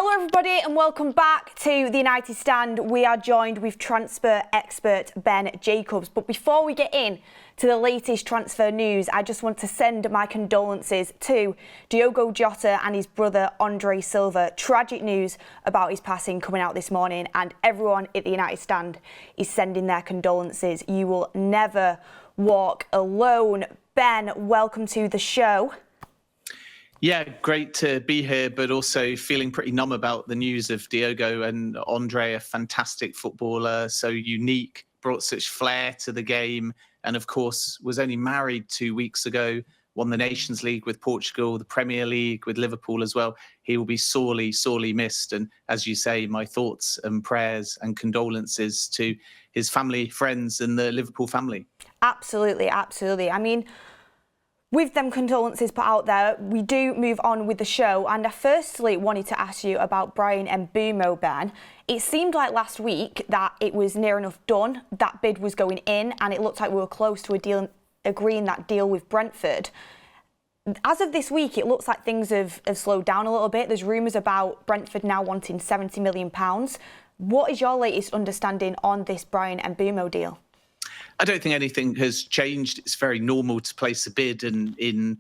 Hello everybody and welcome back to the United Stand. We are joined with transfer expert Ben Jacobs. But before we get in to the latest transfer news, I just want to send my condolences to Diogo Jota and his brother Andre Silva. Tragic news about his passing coming out this morning, and everyone at the United Stand is sending their condolences. You will never walk alone. Ben, welcome to the show. Yeah, great to be here, but also feeling pretty numb about the news of Diogo and Andre, a fantastic footballer, so unique, brought such flair to the game, and of course was only married 2 weeks ago, won the Nations League with Portugal, the Premier League with Liverpool as well. He will be sorely, sorely missed. And as you say, my thoughts and prayers and condolences to his family, friends and the Liverpool family. Absolutely, absolutely. I mean, with them condolences put out there, we do move on with the show. And I firstly wanted to ask you about Bryan Mbeumo, Ben. It seemed like last week that it was near enough done. That bid was going in and it looked like we were close to a deal, agreeing that deal with Brentford. As of this week, it looks like things have slowed down a little bit. There's rumours about Brentford now wanting £70 million. What is your latest understanding on this Bryan Mbeumo deal? I don't think anything has changed. It's very normal to place a bid and in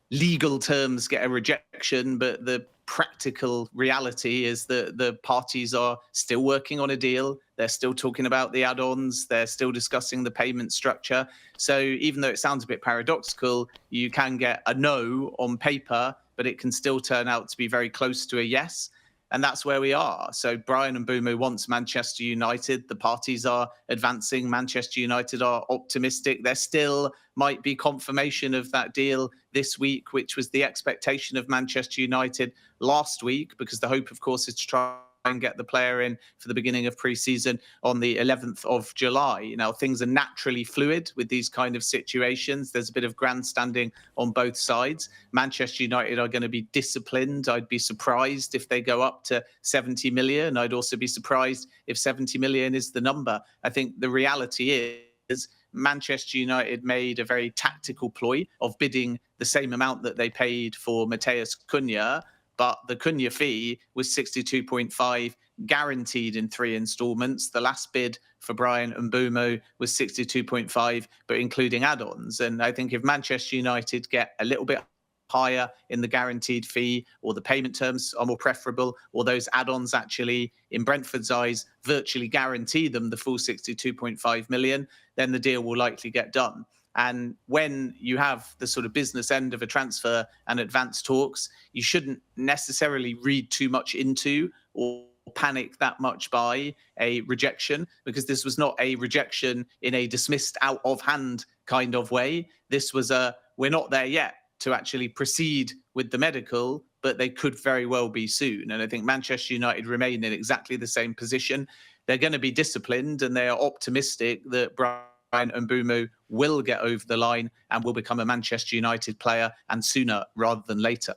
legal terms get a rejection, but the practical reality is that the parties are still working on a deal. They're still talking about the add-ons. They're still discussing the payment structure. So even though it sounds a bit paradoxical, you can get a no on paper, but it can still turn out to be very close to a yes. And that's where we are. So Bryan Mbeumo wants Manchester United. The parties are advancing. Manchester United are optimistic. There still might be confirmation of that deal this week, which was the expectation of Manchester United last week, because the hope, of course, is to try and get the player in for the beginning of pre-season on the 11th of July. Now, things are naturally fluid with these kind of situations. There's a bit of grandstanding on both sides. Manchester United are going to be disciplined. I'd be surprised if they go up to 70 million. I'd also be surprised if 70 million is the number. I think the reality is Manchester United made a very tactical ploy of bidding the same amount that they paid for Matheus Cunha, but the Cunha fee was 62.5, guaranteed in 3 installments. The last bid for Bryan Mbeumo was 62.5, but including add-ons. And I think if Manchester United get a little bit higher in the guaranteed fee, or the payment terms are more preferable, or those add-ons actually, in Brentford's eyes, virtually guarantee them the full 62.5 million, then the deal will likely get done. And when you have the sort of business end of a transfer and advanced talks, you shouldn't necessarily read too much into or panic that much by a rejection, because this was not a rejection in a dismissed out of hand kind of way. This was a, we're not there yet to actually proceed with the medical, but they could very well be soon. And I think Manchester United remain in exactly the same position. They're going to be disciplined and they are optimistic that Bryan Mbeumo will get over the line and will become a Manchester United player, and sooner rather than later.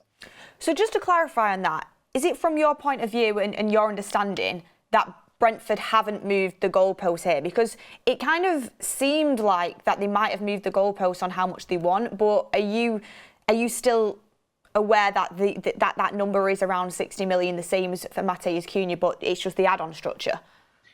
So just to clarify on that, is it from your point of view and your understanding that Brentford haven't moved the goalposts here? Because it kind of seemed like that they might have moved the goalposts on how much they want, but are you still aware that that number is around 60 million, the same as for Matheus Cunha, but it's just the add-on structure?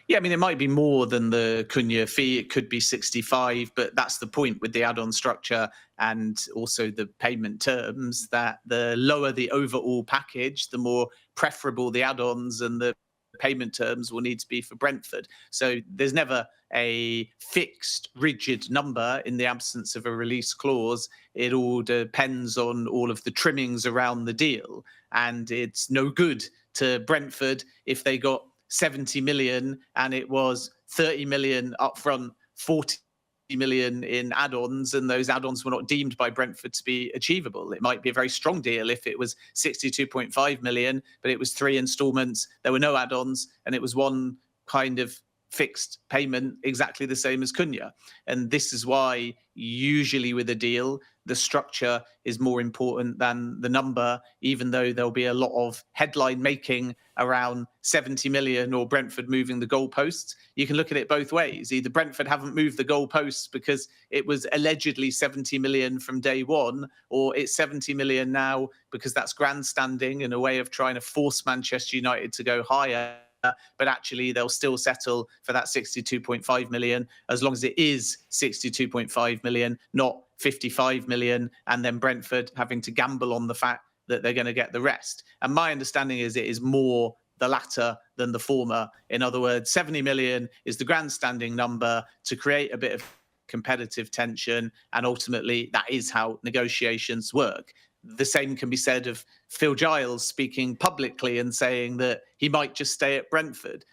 Yeah, I mean, it might be more than the Cunha fee. It could be 65, but that's the point with the add-on structure and also the payment terms, that the lower the overall package, the more preferable the add-ons and the payment terms will need to be for Brentford. So there's never a fixed, rigid number in the absence of a release clause. It all depends on all of the trimmings around the deal. And it's no good to Brentford if they got 70 million and it was 30 million upfront, 40 million in add-ons, and those add-ons were not deemed by Brentford to be achievable. It might be a very strong deal if it was 62.5 million, but it was 3 installments, there were no add-ons, and it was one kind of fixed payment exactly the same as Cunha. And this is why usually with a deal, the structure is more important than the number, even though there'll be a lot of headline making around 70 million or Brentford moving the goalposts. You can look at it both ways. Either Brentford haven't moved the goalposts because it was allegedly 70 million from day one, or it's 70 million now because that's grandstanding and a way of trying to force Manchester United to go higher. But actually they'll still settle for that 62.5 million as long as it is 62.5 million, not 55 million, and then Brentford having to gamble on the fact that they're going to get the rest. And my understanding is it is more the latter than the former. In other words, 70 million is the grandstanding number to create a bit of competitive tension, and ultimately that is how negotiations work. The same can be said of Phil Giles speaking publicly and saying that he might just stay at Brentford.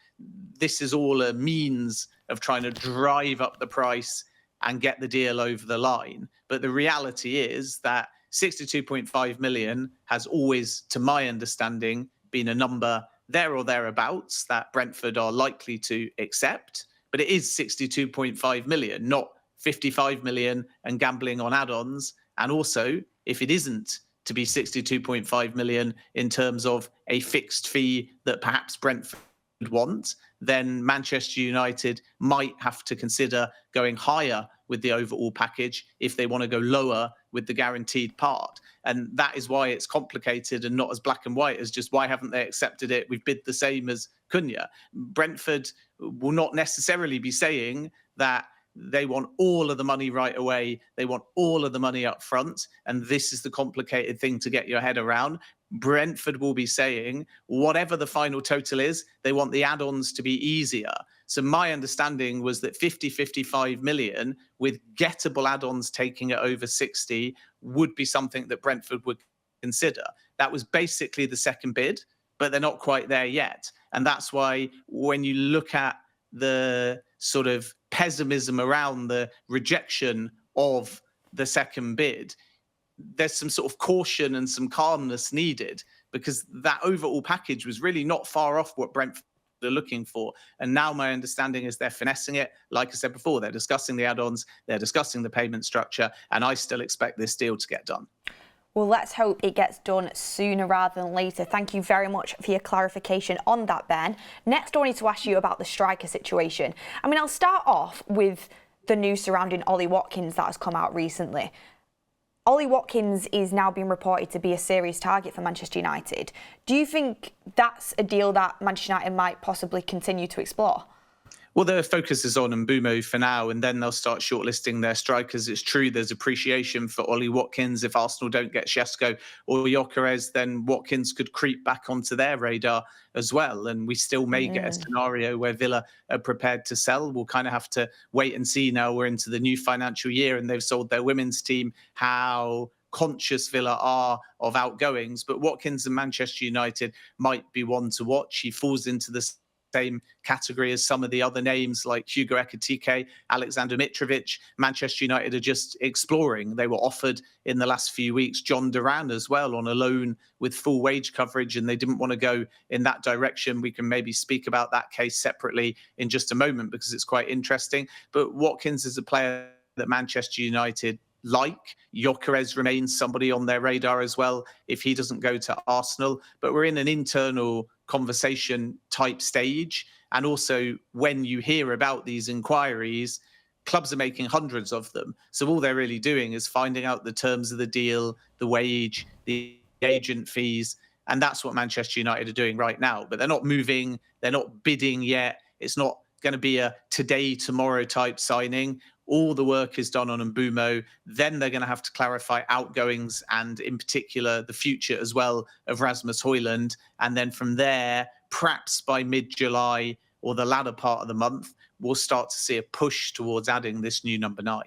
This is all a means of trying to drive up the price and get the deal over the line. But the reality is that 62.5 million has always, to my understanding, been a number there or thereabouts that Brentford are likely to accept. But it is 62.5 million, not 55 million and gambling on add-ons. And also, if it isn't to be 62.5 million in terms of a fixed fee that perhaps Brentford want, then Manchester United might have to consider going higher with the overall package if they want to go lower with the guaranteed part. And that is why it's complicated and not as black and white as just why haven't they accepted it? We've bid the same as Cunha. Brentford will not necessarily be saying that they want all of the money right away. They want all of the money up front. And this is the complicated thing to get your head around. Brentford will be saying, whatever the final total is, they want the add-ons to be easier. So my understanding was that 55 million with gettable add-ons taking it over 60 would be something that Brentford would consider. That was basically the second bid, but they're not quite there yet. And that's why when you look at the sort of pessimism around the rejection of the second bid, there's some sort of caution and some calmness needed, because that overall package was really not far off what Brentford are looking for. And now my understanding is they're finessing it. Like I said before, they're discussing the add-ons, they're discussing the payment structure, and I still expect this deal to get done. Well, let's hope it gets done sooner rather than later. Thank you very much for your clarification on that, Ben. Next, I wanted to ask you about the striker situation. I mean, I'll start off with the news surrounding Ollie Watkins that has come out recently. Ollie Watkins is now being reported to be a serious target for Manchester United. Do you think that's a deal that Manchester United might possibly continue to explore? Well, the focus is on Mbeumo for now, and then they'll start shortlisting their strikers. It's true there's appreciation for Ollie Watkins. If Arsenal don't get Šeško or Gyokeres, then Watkins could creep back onto their radar as well. And we still may get a scenario where Villa are prepared to sell. We'll kind of have to wait and see now we're into the new financial year and they've sold their women's team, how conscious Villa are of outgoings. But Watkins and Manchester United might be one to watch. He falls into the same category as some of the other names like Hugo Ekitike, Alexander Mitrovic. Manchester United are just exploring. They were offered in the last few weeks Jhon Duran as well on a loan with full wage coverage, and they didn't want to go in that direction. We can maybe speak about that case separately in just a moment because it's quite interesting. But Watkins is a player that Manchester United like. Gyokeres remains somebody on their radar as well if he doesn't go to Arsenal. But we're in an internal conversation type stage. And also when you hear about these inquiries, clubs are making hundreds of them. So all they're really doing is finding out the terms of the deal, the wage, the agent fees. And that's what Manchester United are doing right now. But they're not moving. They're not bidding yet. It's not going to be a today, tomorrow type signing. All the work is done on Mbeumo. Then they're going to have to clarify outgoings and in particular the future as well of Rasmus Højlund. And then from there, perhaps by mid-July or the latter part of the month, we'll start to see a push towards adding this new number 9.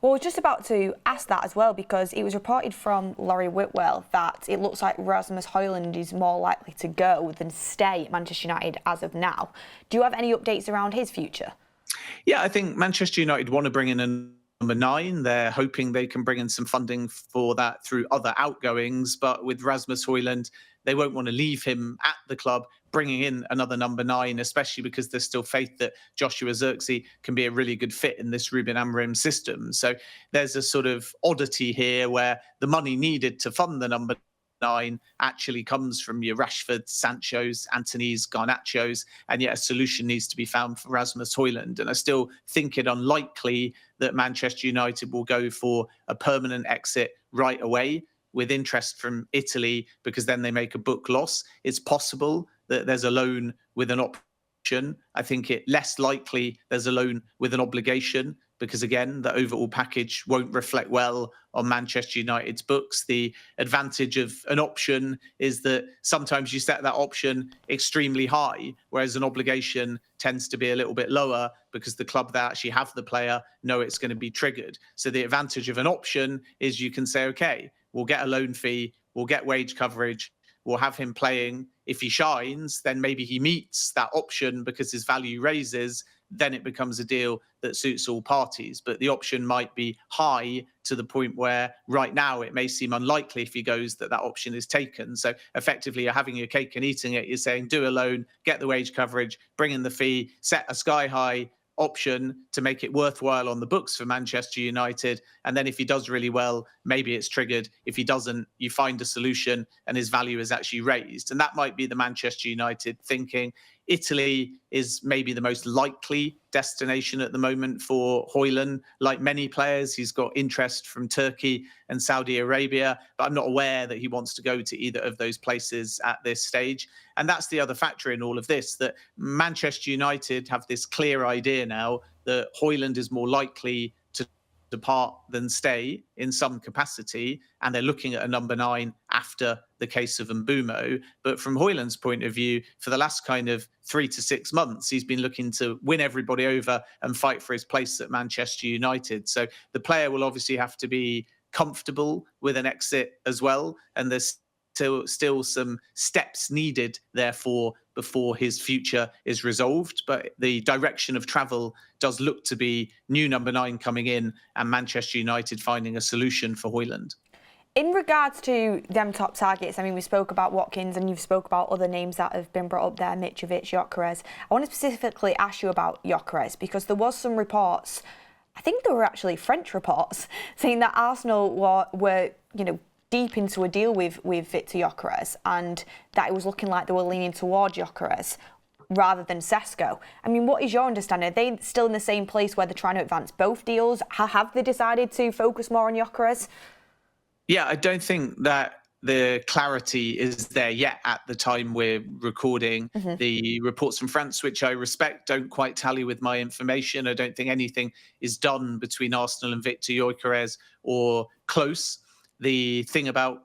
Well, I was just about to ask that as well, because it was reported from Laurie Whitwell that it looks like Rasmus Højlund is more likely to go than stay at Manchester United as of now. Do you have any updates around his future? Yeah, I think Manchester United want to bring in a number 9. They're hoping they can bring in some funding for that through other outgoings. But with Rasmus Højlund, they won't want to leave him at the club, bringing in another number 9, especially because there's still faith that Joshua Zirkzee can be a really good fit in this Ruben Amorim system. So there's a sort of oddity here where the money needed to fund the number 9 actually comes from your Rashford, Sanchos, Antony's, Garnachos, and yet a solution needs to be found for Rasmus Højlund. And I still think it unlikely that Manchester United will go for a permanent exit right away with interest from Italy, because then they make a book loss. It's possible that there's a loan with an option. I think it less likely there's a loan with an obligation, because again, the overall package won't reflect well on Manchester United's books. The advantage of an option is that sometimes you set that option extremely high, whereas an obligation tends to be a little bit lower because the club that actually have the player know it's going to be triggered. So the advantage of an option is you can say, okay, we'll get a loan fee, we'll get wage coverage, we'll have him playing. If he shines, then maybe he meets that option because his value raises. Then it becomes a deal that suits all parties. But the option might be high to the point where right now it may seem unlikely if he goes that option is taken. So effectively you're having your cake and eating it. You're saying do a loan, get the wage coverage, bring in the fee, set a sky high option to make it worthwhile on the books for Manchester United. And then if he does really well, maybe it's triggered. If he doesn't, you find a solution and his value is actually raised. And that might be the Manchester United thinking. Italy is maybe the most likely destination at the moment for Højlund. Like many players, he's got interest from Turkey and Saudi Arabia, but I'm not aware that he wants to go to either of those places at this stage. And that's the other factor in all of this, that Manchester United have this clear idea now that Højlund is more likely to depart than stay in some capacity, and they're looking at a number 9 after the case of Mbeumo. But from Højlund's point of view, for the last kind of 3 to 6 months, he's been looking to win everybody over and fight for his place at Manchester United. So the player will obviously have to be comfortable with an exit as well, and there's still some steps needed, therefore, before his future is resolved. But the direction of travel does look to be new number 9 coming in and Manchester United finding a solution for Højlund. In regards to them top targets, I mean, we spoke about Watkins and you've spoke about other names that have been brought up there, Mitrovic, Gyokeres. I want to specifically ask you about Gyokeres because there was some reports, I think they were actually French reports, saying that Arsenal were deep into a deal with Viktor Gyokeres and that it was looking like they were leaning toward Gyokeres rather than Sesko. I mean, what is your understanding? Are they still in the same place where they're trying to advance both deals? Have they decided to focus more on Gyokeres? Yeah, I don't think that the clarity is there yet at the time we're recording. Mm-hmm. The reports from France, which I respect, don't quite tally with my information. I don't think anything is done between Arsenal and Viktor Gyokeres or close. The thing about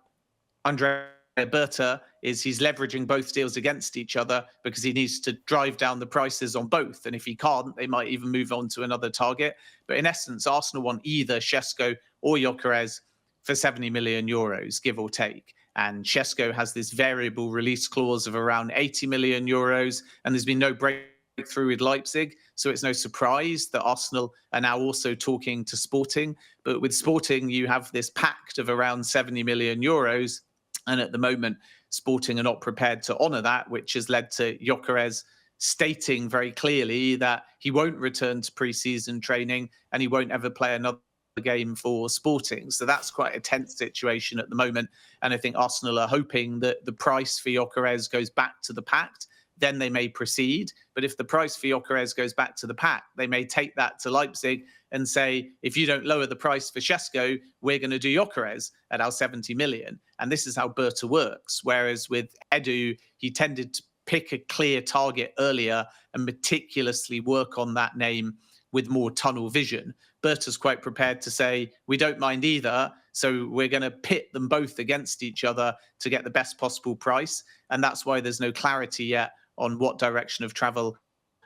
Andrea Berta is he's leveraging both deals against each other because he needs to drive down the prices on both. And if he can't, they might even move on to another target. But in essence, Arsenal want either Sesko or Gyokeres for 70 million euros, give or take. And Sesko has this variable release clause of around 80 million euros, and there's been no breakthrough with Leipzig. So it's no surprise that Arsenal are now also talking to Sporting. But with Sporting, you have this pact of around 70 million euros. And at the moment, Sporting are not prepared to honour that, which has led to Gyokeres stating very clearly that he won't return to pre-season training and he won't ever play another game for Sporting. So that's quite a tense situation at the moment. And I think Arsenal are hoping that the price for Gyokeres goes back to the pact. Then they may proceed. But if the price for Gyokeres goes back to the pact, they may take that to Leipzig and say, if you don't lower the price for Sesko, we're going to do Gyokeres at our 70 million. And this is how Berta works. Whereas with Edu, he tended to pick a clear target earlier and meticulously work on that name with more tunnel vision. Berta's quite prepared to say, we don't mind either, so we're going to pit them both against each other to get the best possible price. And that's why there's no clarity yet on what direction of travel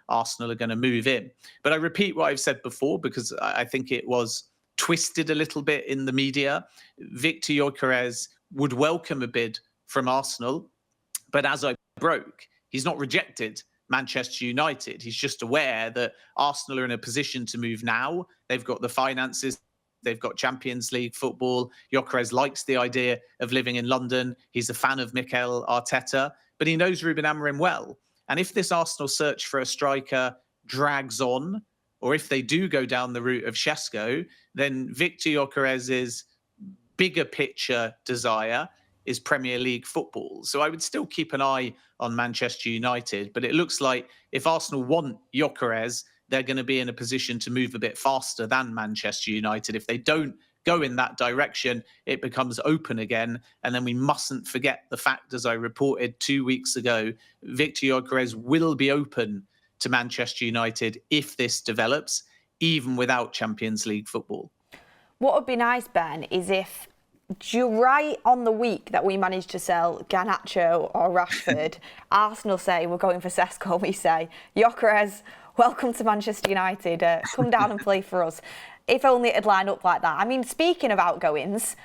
Arsenal are going to move in. But I repeat what I've said before, because I think it was twisted a little bit in the media. Viktor Gyokeres would welcome a bid from Arsenal, but as I broke, he's not rejected Manchester United. He's just aware that Arsenal are in a position to move now. They've got the finances. They've got Champions League football. Gyokeres likes the idea of living in London. He's a fan of Mikel Arteta, but he knows Ruben Amorim well. And if this Arsenal search for a striker drags on, or if they do go down the route of Šeško, then Viktor Gyokeres' bigger picture desire is Premier League football. So I would still keep an eye on Manchester United, but it looks like if Arsenal want Gyokeres, they're going to be in a position to move a bit faster than Manchester United. If they don't go in that direction, it becomes open again. And then we mustn't forget the fact, as I reported 2 weeks ago, Viktor Gyokeres will be open to Manchester United if this develops, even without Champions League football. What would be nice, Ben, is if right on the week that we managed to sell Garnacho or Rashford, Arsenal say we're going for Šeško, we say, Gyokeres, welcome to Manchester United, come down and play for us. If only it'd line up like that. I mean, speaking of outgoings,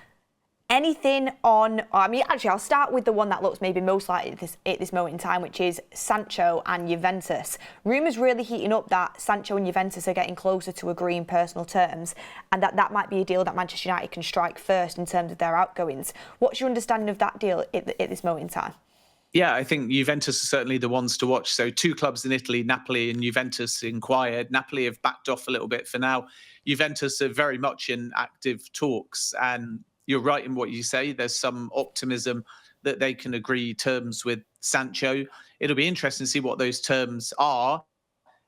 anything on, actually, I'll start with the one that looks maybe most likely at this moment in time, which is Sancho and Juventus. Rumours really heating up that Sancho and Juventus are getting closer to agreeing personal terms, and that might be a deal that Manchester United can strike first in terms of their outgoings. What's your understanding of that deal at this moment in time? Yeah, I think Juventus are certainly the ones to watch. So 2 clubs in Italy, Napoli and Juventus, inquired. Napoli have backed off a little bit for now. Juventus are very much in active talks. And you're right in what you say. There's some optimism that they can agree terms with Sancho. It'll be interesting to see what those terms are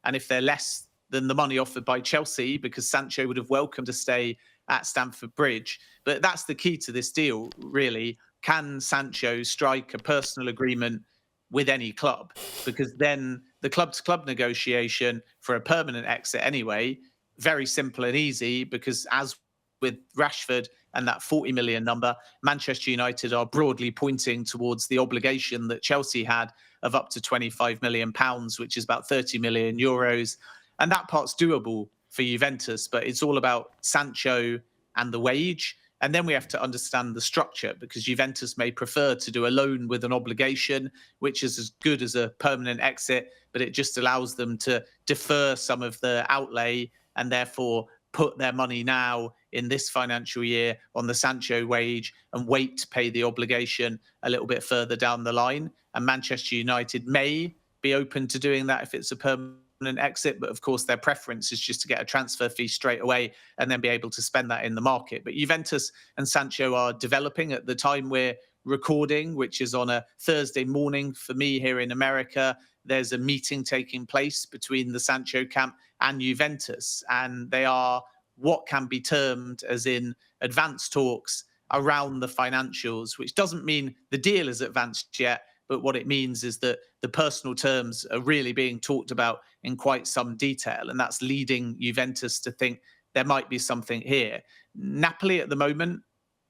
and if they're less than the money offered by Chelsea, because Sancho would have welcomed a stay at Stamford Bridge. But that's the key to this deal, really. Can Sancho strike a personal agreement with any club? Because then the club-to-club negotiation for a permanent exit anyway, very simple and easy, because as with Rashford and that 40 million number, Manchester United are broadly pointing towards the obligation that Chelsea had of up to £25 million, which is about 30 million euros. And that part's doable for Juventus, but it's all about Sancho and the wage. And then we have to understand the structure, because Juventus may prefer to do a loan with an obligation, which is as good as a permanent exit, but it just allows them to defer some of the outlay and therefore put their money now in this financial year on the Sancho wage and wait to pay the obligation a little bit further down the line. And Manchester United may be open to doing that if it's a permanent exit, but of course their preference is just to get a transfer fee straight away and then be able to spend that in the market. But Juventus and Sancho are developing at the time we're recording, which is on a Thursday morning for me here in America. There's a meeting taking place between the Sancho camp and Juventus, and they are what can be termed as in advanced talks around the financials, which doesn't mean the deal is advanced yet, but what it means is that the personal terms are really being talked about in quite some detail, and that's leading Juventus to think there might be something here. Napoli at the moment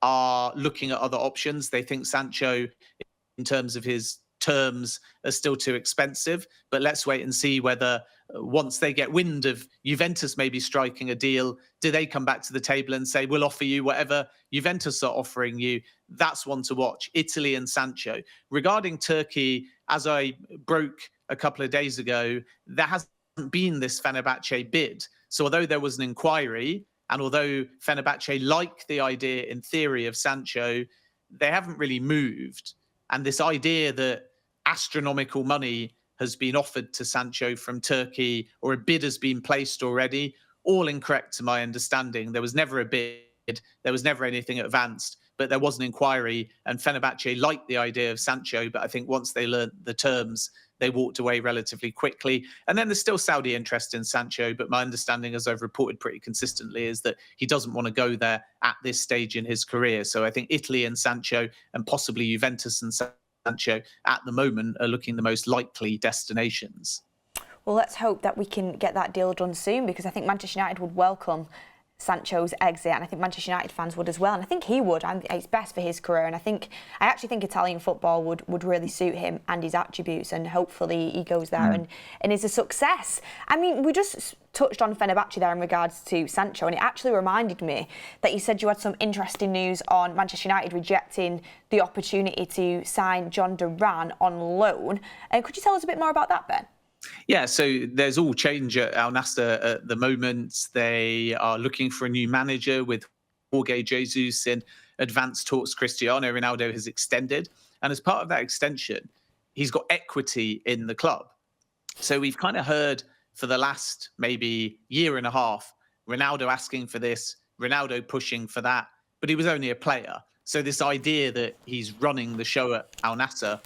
are looking at other options. They think Sancho, in terms of his terms, are still too expensive, but let's wait and see whether once they get wind of Juventus maybe striking a deal, do they come back to the table and say, we'll offer you whatever Juventus are offering you? That's one to watch, Italy and Sancho. Regarding Turkey, as I broke a couple of days ago, there hasn't been this Fenerbahce bid. So although there was an inquiry, and although Fenerbahce like the idea in theory of Sancho, they haven't really moved. And this idea that astronomical money has been offered to Sancho from Turkey, or a bid has been placed already, all incorrect to my understanding. There was never a bid, there was never anything advanced, but there was an inquiry, and Fenerbahce liked the idea of Sancho, but I think once they learned the terms, they walked away relatively quickly. And then there's still Saudi interest in Sancho, but my understanding, as I've reported pretty consistently, is that he doesn't want to go there at this stage in his career. So I think Italy and Sancho, and possibly Juventus and Sancho at the moment, are looking the most likely destinations. Well, let's hope that we can get that deal done soon, because I think Manchester United would welcome Sancho's exit, and I think Manchester United fans would as well, and I think he would. It's best for his career, and I actually think Italian football would really suit him and his attributes, and hopefully he goes there and is a success. I mean, we just touched on Fenerbahce there in regards to Sancho, and it actually reminded me that you said you had some interesting news on Manchester United rejecting the opportunity to sign Jhon Duran on loan. Could you tell us a bit more about that, Ben? Yeah, so there's all change at Al Nassr at the moment. They are looking for a new manager with Jorge Jesus in advanced talks. Cristiano Ronaldo has extended. And as part of that extension, he's got equity in the club. So we've kind of heard for the last maybe year and a half, Ronaldo asking for this, Ronaldo pushing for that, but he was only a player. So this idea that he's running the show at Al Nassr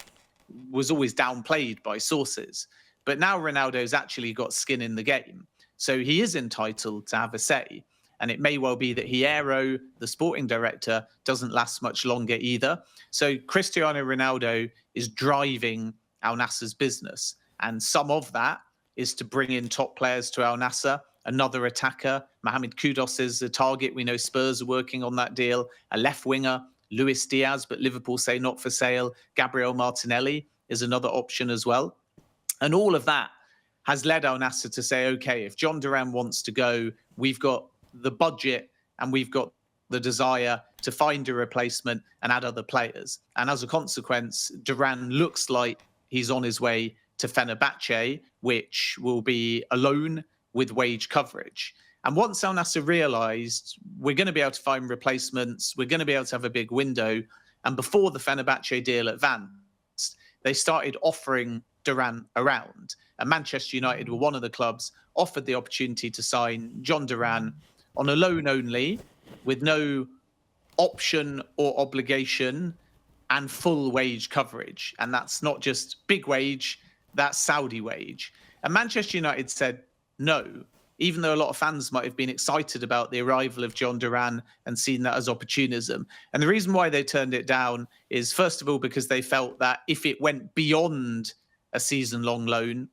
was always downplayed by sources. But now Ronaldo's actually got skin in the game. So he is entitled to have a say. And it may well be that Hierro, the sporting director, doesn't last much longer either. So Cristiano Ronaldo is driving Al Nassr's business. And some of that is to bring in top players to Al Nassr. Another attacker, Mohamed Kudus, is a target. We know Spurs are working on that deal. A left winger, Luis Diaz, but Liverpool say not for sale. Gabriel Martinelli is another option as well. And all of that has led Al Nassr to say, okay, if Jhon Duran wants to go, we've got the budget and we've got the desire to find a replacement and add other players. And as a consequence, Duran looks like he's on his way to Fenerbahce, which will be a loan with wage coverage. And once Al Nassr realised we're going to be able to find replacements, we're going to be able to have a big window, and before the Fenerbahce deal advanced, they started offering Duran around. And Manchester United were one of the clubs offered the opportunity to sign Jhon Duran on a loan only, with no option or obligation, and full wage coverage. And that's not just big wage, that's Saudi wage. And Manchester United said no, even though a lot of fans might have been excited about the arrival of Jhon Duran and seen that as opportunism. And the reason why they turned it down is, first of all, because they felt that if it went beyond a season-long loan,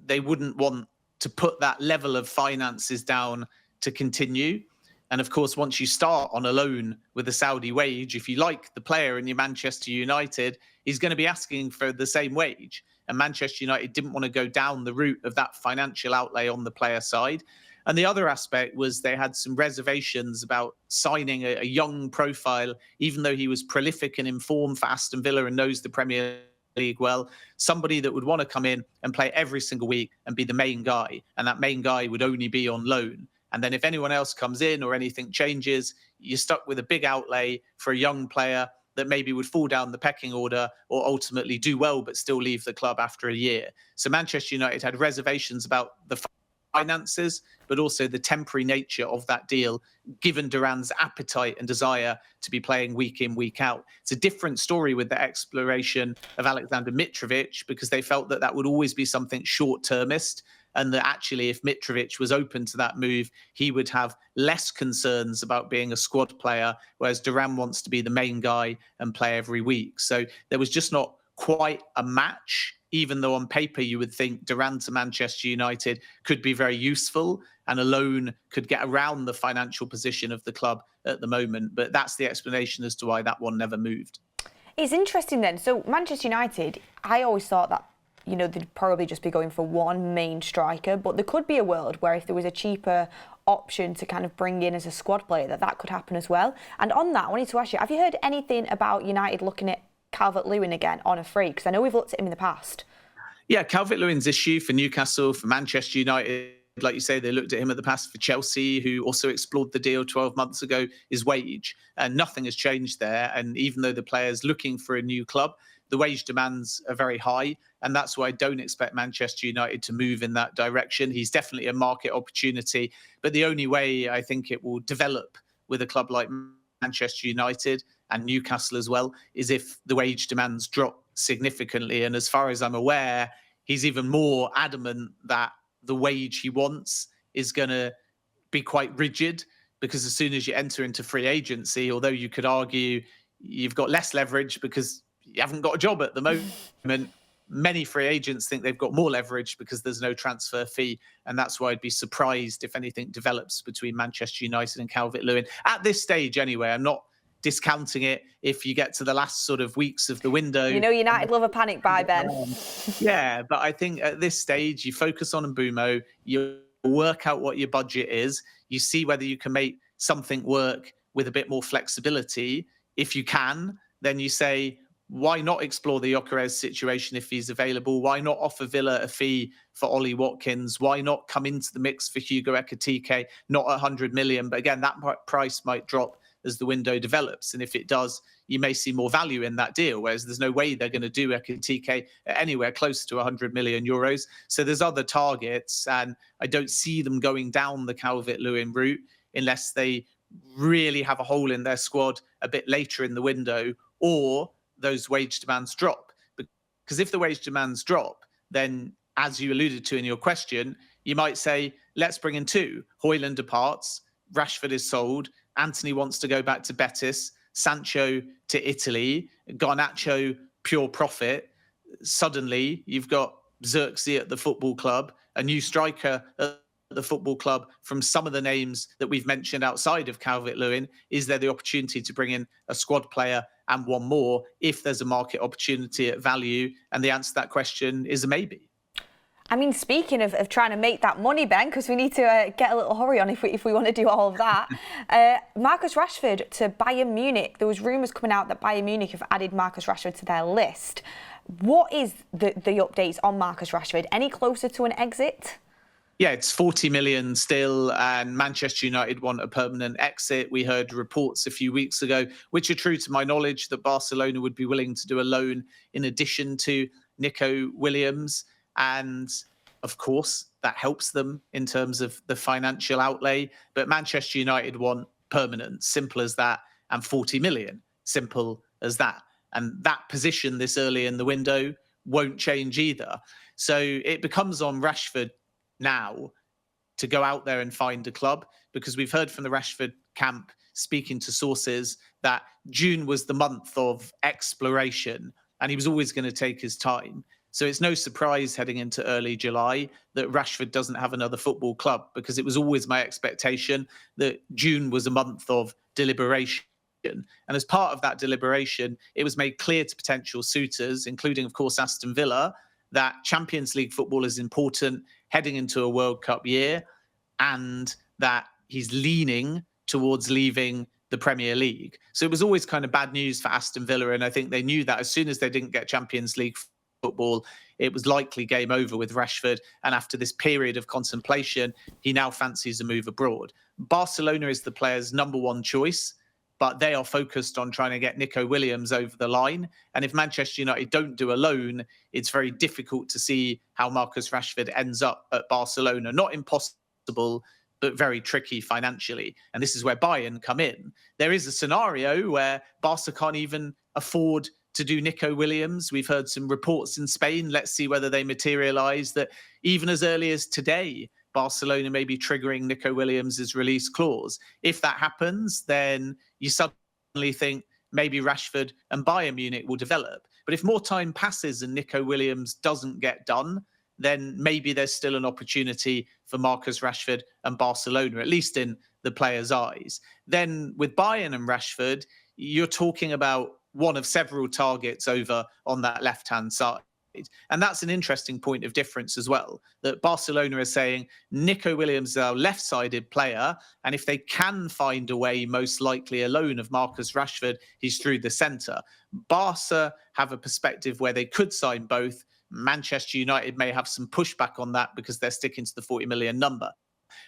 they wouldn't want to put that level of finances down to continue. And of course, once you start on a loan with a Saudi wage, if you like the player and you're Manchester United, he's going to be asking for the same wage. And Manchester United didn't want to go down the route of that financial outlay on the player side. And the other aspect was they had some reservations about signing a young profile, even though he was prolific and informed for Aston Villa and knows the Premier League well, somebody that would want to come in and play every single week and be the main guy. And that main guy would only be on loan. And then if anyone else comes in or anything changes, you're stuck with a big outlay for a young player that maybe would fall down the pecking order or ultimately do well but still leave the club after a year. So Manchester United had reservations about the finances, but also the temporary nature of that deal, given Duran's appetite and desire to be playing week in, week out. It's a different story with the exploration of Alexander Mitrovic, because they felt that that would always be something short-termist, and that actually if Mitrovic was open to that move, he would have less concerns about being a squad player, whereas Duran wants to be the main guy and play every week. So there was just not quite a match, even though on paper you would think Duran to Manchester United could be very useful and a loan could get around the financial position of the club at the moment. But that's the explanation as to why that one never moved. It's interesting then. So Manchester United, I always thought that, you know, they'd probably just be going for one main striker, but there could be a world where if there was a cheaper option to kind of bring in as a squad player, that could happen as well. And on that, I wanted to ask you, have you heard anything about United looking at Calvert-Lewin again on a free? Because I know we've looked at him in the past. Yeah, Calvert-Lewin's issue for Newcastle, for Manchester United, like you say, they looked at him at the past for Chelsea, who also explored the deal 12 months ago, is wage. And nothing has changed there. And even though the player's looking for a new club, the wage demands are very high. And that's why I don't expect Manchester United to move in that direction. He's definitely a market opportunity. But the only way I think it will develop with a club like Manchester United and Newcastle as well is if the wage demands drop significantly. And as far as I'm aware, he's even more adamant that the wage he wants is going to be quite rigid, because as soon as you enter into free agency, although you could argue you've got less leverage because you haven't got a job at the moment, many free agents think they've got more leverage because there's no transfer fee. And that's why I'd be surprised if anything develops between Manchester United and Calvert-Lewin. At this stage, anyway, I'm not discounting it if you get to the last sort of weeks of the window. You know, United love a panic buy, Ben. Yeah, but I think at this stage, you focus on Mbeumo, you work out what your budget is, you see whether you can make something work with a bit more flexibility. If you can, then you say, why not explore the Gyokeres situation if he's available? Why not offer Villa a fee for Ollie Watkins? Why not come into the mix for Hugo Ekitike, not 100 million? But again, that price might drop as the window develops. And if it does, you may see more value in that deal, whereas there's no way they're going to do Ekitike at anywhere close to 100 million euros. So there's other targets, and I don't see them going down the Calvert-Lewin route unless they really have a hole in their squad a bit later in the window, or those wage demands drop. Because if the wage demands drop, then, as you alluded to in your question, you might say, let's bring in two. Højlund departs, Rashford is sold, Antony wants to go back to Betis, Sancho to Italy, Garnacho, pure profit. Suddenly, you've got Xerxes at the football club, a new striker at the football club from some of the names that we've mentioned outside of Calvert-Lewin. Is there the opportunity to bring in a squad player and one more if there's a market opportunity at value? And the answer to that question is a maybe. I mean, speaking of trying to make that money, Ben, because we need to get a little hurry on if we want to do all of that. Marcus Rashford to Bayern Munich. There was rumours coming out that Bayern Munich have added Marcus Rashford to their list. What is the updates on Marcus Rashford? Any closer to an exit? Yeah, it's 40 million still, and Manchester United want a permanent exit. We heard reports a few weeks ago, which are true to my knowledge, that Barcelona would be willing to do a loan in addition to Nico Williams. And of course, that helps them in terms of the financial outlay. But Manchester United want permanent, simple as that, and 40 million, simple as that. And that position this early in the window won't change either. So it becomes on Rashford now to go out there and find a club, because we've heard from the Rashford camp, speaking to sources, that June was the month of exploration and he was always going to take his time. So it's no surprise heading into early July that Rashford doesn't have another football club, because it was always my expectation that June was a month of deliberation. And as part of that deliberation, it was made clear to potential suitors, including, of course, Aston Villa, that Champions League football is important heading into a World Cup year, and that he's leaning towards leaving the Premier League. So it was always kind of bad news for Aston Villa. And I think they knew that as soon as they didn't get Champions League football, it was likely game over with Rashford. And after this period of contemplation, he now fancies a move abroad. Barcelona is the player's number one choice, but they are focused on trying to get Nico Williams over the line. And if Manchester United don't do a loan, it's very difficult to see how Marcus Rashford ends up at Barcelona. Not impossible, but very tricky financially. And this is where Bayern come in. There is a scenario where Barca can't even afford to do Nico Williams. We've heard some reports in Spain. Let's see whether they materialise, that even as early as today, Barcelona may be triggering Nico Williams' release clause. If that happens, then you suddenly think maybe Rashford and Bayern Munich will develop. But if more time passes and Nico Williams doesn't get done, then maybe there's still an opportunity for Marcus Rashford and Barcelona, at least in the players' eyes. Then with Bayern and Rashford, you're talking about one of several targets over on that left-hand side. And that's an interesting point of difference as well, that Barcelona is saying Nico Williams is our left-sided player, and if they can find a way, most likely a loan of Marcus Rashford, he's through the centre. Barca have a perspective where they could sign both. Manchester United may have some pushback on that because they're sticking to the 40 million number.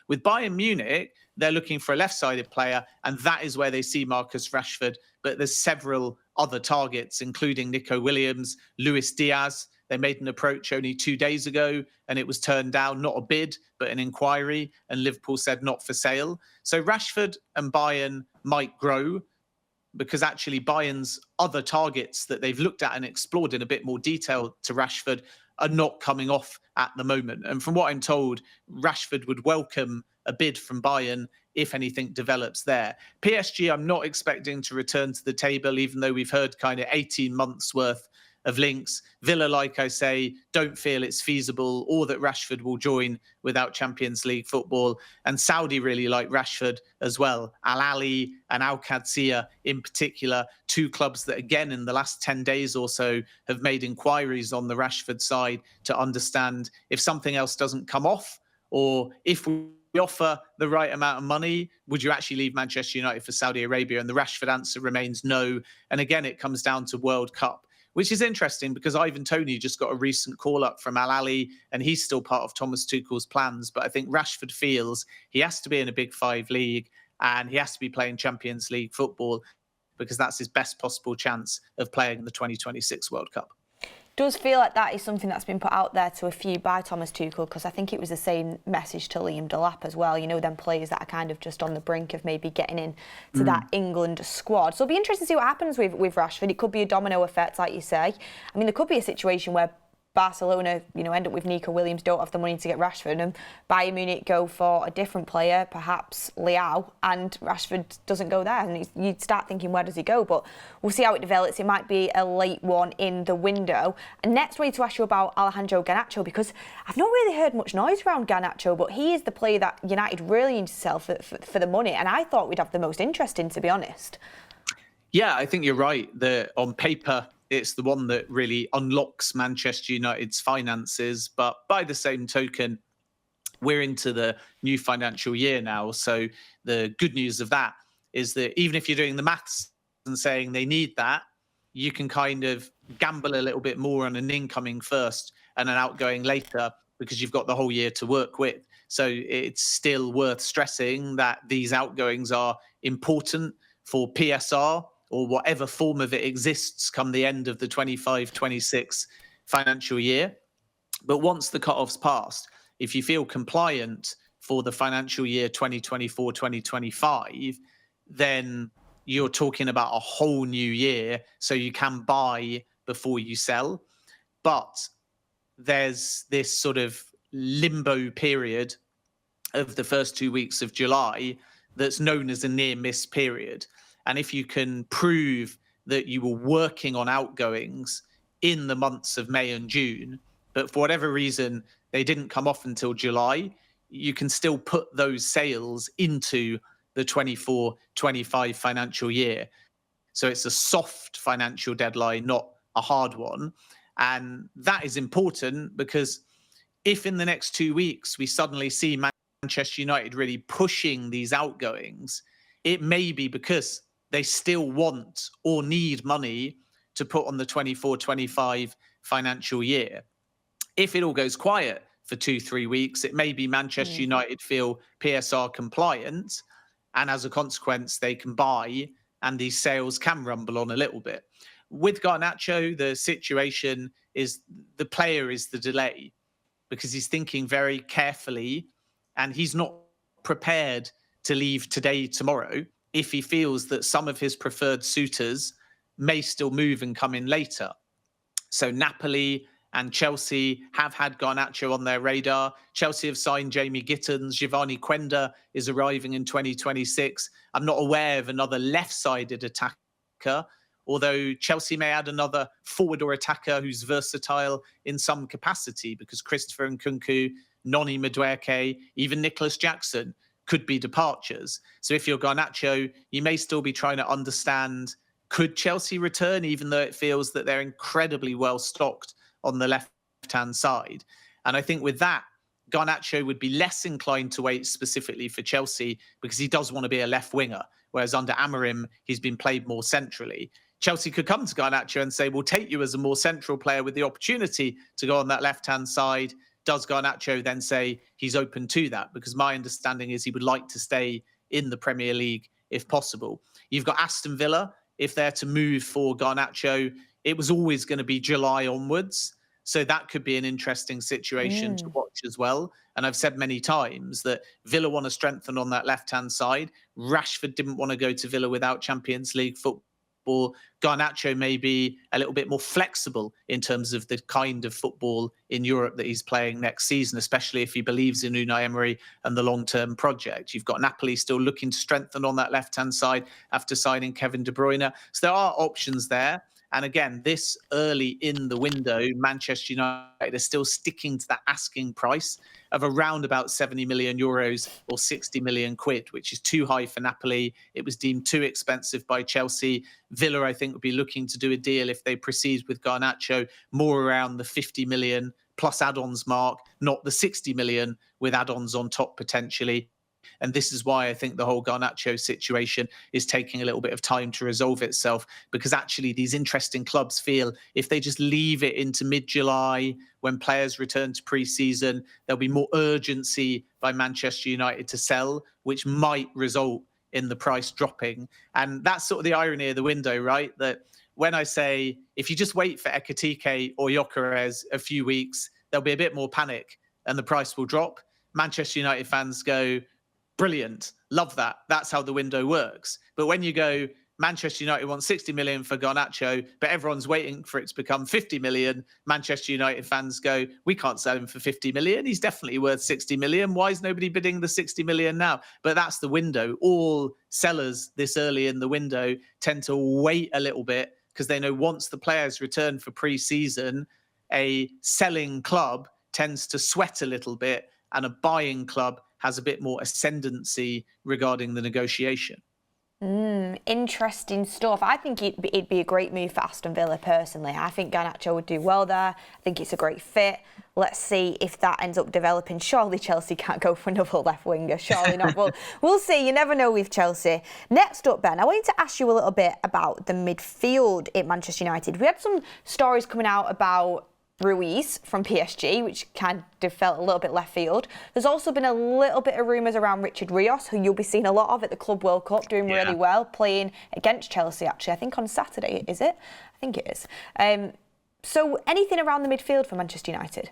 With Bayern Munich, they're looking for a left-sided player, and that is where they see Marcus Rashford. But there's several other targets, including Nico Williams, Luiz Diaz. They made an approach only 2 days ago, and it was turned down, not a bid, but an inquiry, and Liverpool said not for sale. So Rashford and Bayern might grow, because actually Bayern's other targets that they've looked at and explored in a bit more detail to Rashford are not coming off at the moment. And from what I'm told, Rashford would welcome a bid from Bayern if anything develops there. PSG, I'm not expecting to return to the table, even though we've heard kind of 18 months worth of links. Villa, like I say, don't feel it's feasible or that Rashford will join without Champions League football. And Saudi really like Rashford as well. Al Ahly and Al Qadsiya in particular, two clubs that, again, in the last 10 days or so have made inquiries on the Rashford side to understand if something else doesn't come off, or if we offer the right amount of money, would you actually leave Manchester United for Saudi Arabia? And the Rashford answer remains no. And again, it comes down to World Cup, which is interesting because Ivan Toney just got a recent call up from Al Ahly and he's still part of Thomas Tuchel's plans. But I think Rashford feels he has to be in a Big Five league and he has to be playing Champions League football because that's his best possible chance of playing in the 2026 World Cup. Does feel like that is something that's been put out there to a few by Thomas Tuchel, because I think it was the same message to Liam Delap as well. You know, them players that are kind of just on the brink of maybe getting in to that England squad. So it'll be interesting to see what happens with Rashford. It could be a domino effect, like you say. I mean, there could be a situation where Barcelona, you know, end up with Nico Williams, don't have the money to get Rashford, and Bayern Munich go for a different player, perhaps Leao, and Rashford doesn't go there. And you'd start thinking, where does he go? But we'll see how it develops. It might be a late one in the window. And next, we need to ask you about Alejandro Garnacho, because I've not really heard much noise around Garnacho, but he is the player that United really need to sell for the money, and I thought we'd have the most interest in, to be honest. Yeah, I think you're right. On paper, it's the one that really unlocks Manchester United's finances. But by the same token, we're into the new financial year now. So the good news of that is that even if you're doing the maths and saying they need that, you can kind of gamble a little bit more on an incoming first and an outgoing later, because you've got the whole year to work with. So it's still worth stressing that these outgoings are important for PSR, or whatever form of it exists come the end of the 25-26 financial year. But once the cut-off's passed, if you feel compliant for the financial year 2024-2025, then you're talking about a whole new year, so you can buy before you sell. But there's this sort of limbo period of the first 2 weeks of July that's known as a near-miss period. And if you can prove that you were working on outgoings in the months of May and June, but for whatever reason, they didn't come off until July, you can still put those sales into the 24-25 financial year. So it's a soft financial deadline, not a hard one. And that is important, because if in the next 2 weeks we suddenly see Manchester United really pushing these outgoings, it may be because they still want or need money to put on the 24-25 financial year. If it all goes quiet for 2-3 weeks, it may be Manchester United feel PSR compliant, and as a consequence, they can buy, and these sales can rumble on a little bit. With Garnacho, the situation is the player is the delay, because he's thinking very carefully, and he's not prepared to leave today, tomorrow, if he feels that some of his preferred suitors may still move and come in later. So Napoli and Chelsea have had Garnacho on their radar. Chelsea have signed Jamie Gittins. Giovanni Quenda is arriving in 2026. I'm not aware of another left-sided attacker, although Chelsea may add another forward or attacker who's versatile in some capacity, because Christopher Nkunku, Noni Madueke, even Nicholas Jackson could be departures. So if you're Garnacho, you may still be trying to understand, could Chelsea return, even though it feels that they're incredibly well stocked on the left-hand side? And I think with that, Garnacho would be less inclined to wait specifically for Chelsea, because he does want to be a left winger, whereas under Amorim, he's been played more centrally. Chelsea could come to Garnacho and say, we'll take you as a more central player with the opportunity to go on that left-hand side. Does Garnacho then say he's open to that? Because my understanding is he would like to stay in the Premier League if possible. You've got Aston Villa. If they're to move for Garnacho, it was always going to be July onwards. So that could be an interesting situation to watch as well. And I've said many times that Villa want to strengthen on that left-hand side. Rashford didn't want to go to Villa without Champions League football. Garnacho may be a little bit more flexible in terms of the kind of football in Europe that he's playing next season, especially if he believes in Unai Emery and the long-term project. You've got Napoli still looking to strengthen on that left-hand side after signing Kevin De Bruyne. So there are options there. And again, this early in the window, Manchester United are still sticking to that asking price of around about 70 million euros or 60 million quid, which is too high for Napoli. It was deemed too expensive by Chelsea. Villa, I think, would be looking to do a deal if they proceed with Garnacho more around the 50 million plus add-ons mark, not the 60 million with add-ons on top potentially. And this is why I think the whole Garnacho situation is taking a little bit of time to resolve itself, because actually these interesting clubs feel if they just leave it into mid-July when players return to pre-season, there'll be more urgency by Manchester United to sell, which might result in the price dropping. And that's sort of the irony of the window, right? That when I say, if you just wait for Ekitike or Gyokeres a few weeks, there'll be a bit more panic and the price will drop. Manchester United fans go, brilliant, love that. That's how the window works. But when you go, Manchester United wants 60 million for Garnacho, but everyone's waiting for it to become 50 million. Manchester United fans go, we can't sell him for 50 million. He's definitely worth 60 million. Why is nobody bidding the 60 million now? But that's the window. All sellers this early in the window tend to wait a little bit because they know once the players return for pre-season, a selling club tends to sweat a little bit and a buying club has a bit more ascendancy regarding the negotiation. Interesting stuff. I think it'd be a great move for Aston Villa personally. I think Garnacho would do well there. I think it's a great fit. Let's see if that ends up developing. Surely Chelsea can't go for another left winger. Surely not. We'll see. You never know with Chelsea. Next up, Ben, I wanted to ask you a little bit about the midfield at Manchester United. We had some stories coming out about Luiz from PSG, which kind of felt a little bit left field. There's also been a little bit of rumours around Richard Rios, who you'll be seeing a lot of at the Club World Cup, doing really well, playing against Chelsea, actually. I think on Saturday, is it? I think it is. So anything around the midfield for Manchester United?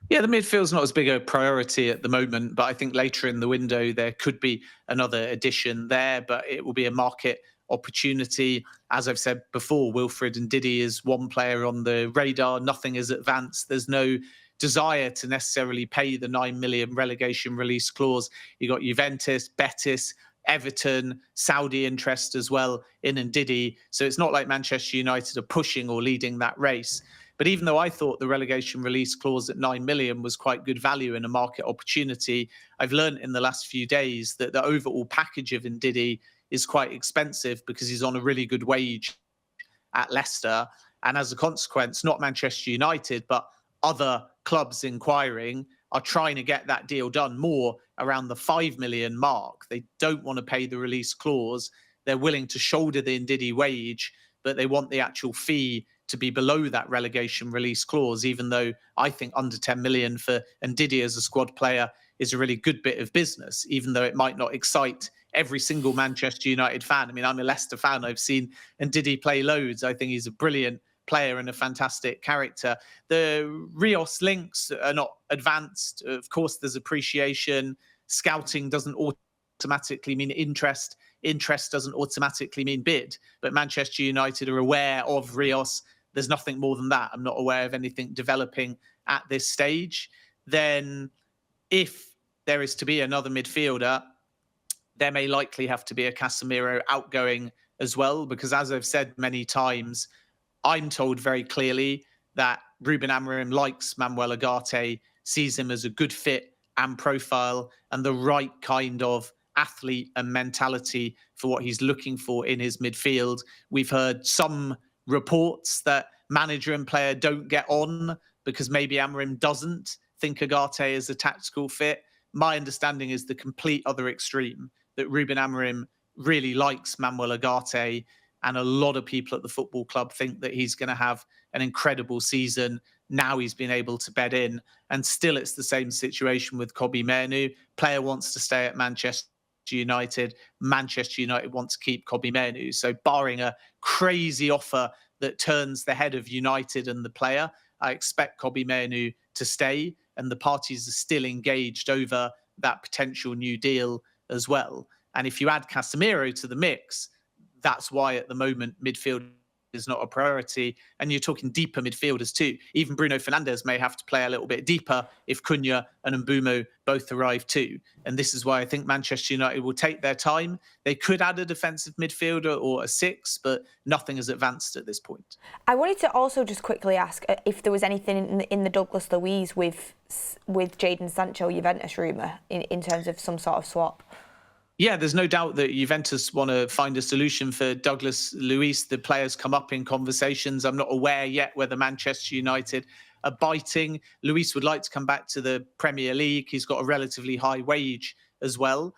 Yeah, the midfield's not as big a priority at the moment, but I think later in the window there could be another addition there, but it will be a market opportunity. As I've said before, Wilfred Ndidi is one player on the radar. Nothing is advanced. There's no desire to necessarily pay the 9 million relegation release clause. You got Juventus, Betis, Everton, Saudi interest as well in Ndidi. So it's not like Manchester United are pushing or leading that race. But even though I thought the relegation release clause at 9 million was quite good value and a market opportunity, I've learned in the last few days that the overall package of Ndidi is quite expensive because he's on a really good wage at Leicester. And as a consequence, not Manchester United, but other clubs inquiring are trying to get that deal done more around the 5 million mark. They don't want to pay the release clause. They're willing to shoulder the Ndidi wage, but they want the actual fee to be below that relegation release clause, even though I think under 10 million for Ndidi as a squad player is a really good bit of business, even though it might not excite every single Manchester United fan. I mean, I'm a Leicester fan. I've seen Ndidi play loads. I think he's a brilliant player and a fantastic character. The Rios links are not advanced. Of course, there's appreciation. Scouting doesn't automatically mean interest. Interest doesn't automatically mean bid. But Manchester United are aware of Rios. There's nothing more than that. I'm not aware of anything developing at this stage. Then if there is to be another midfielder, there may likely have to be a Casemiro outgoing as well, because as I've said many times, I'm told very clearly that Ruben Amorim likes Manuel Ugarte, sees him as a good fit and profile and the right kind of athlete and mentality for what he's looking for in his midfield. We've heard some reports that manager and player don't get on because maybe Amorim doesn't think Ugarte is a tactical fit. My understanding is the complete other extreme, that Ruben Amorim really likes Manuel Ugarte, and a lot of people at the football club think that he's going to have an incredible season. Now he's been able to bed in, and still it's the same situation with Kobbie Mainoo. Player wants to stay at Manchester United. Manchester United want to keep Kobbie Mainoo. So barring a crazy offer that turns the head of United and the player, I expect Kobbie Mainoo to stay, and the parties are still engaged over that potential new deal as well. And if you add Casemiro to the mix, that's why at the moment midfield is not a priority. And you're talking deeper midfielders too. Even Bruno Fernandes may have to play a little bit deeper if Cunha and Mbeumo both arrive too. And this is why I think Manchester United will take their time. They could add a defensive midfielder or a six, but nothing has advanced at this point. I wanted to also just quickly ask if there was anything in the Douglas Luiz with Jadon Sancho Juventus rumour in terms of some sort of swap. Yeah, there's no doubt that Juventus want to find a solution for Douglas Luiz. The players come up in conversations. I'm not aware yet whether Manchester United are biting. Luiz would like to come back to the Premier League. He's got a relatively high wage as well.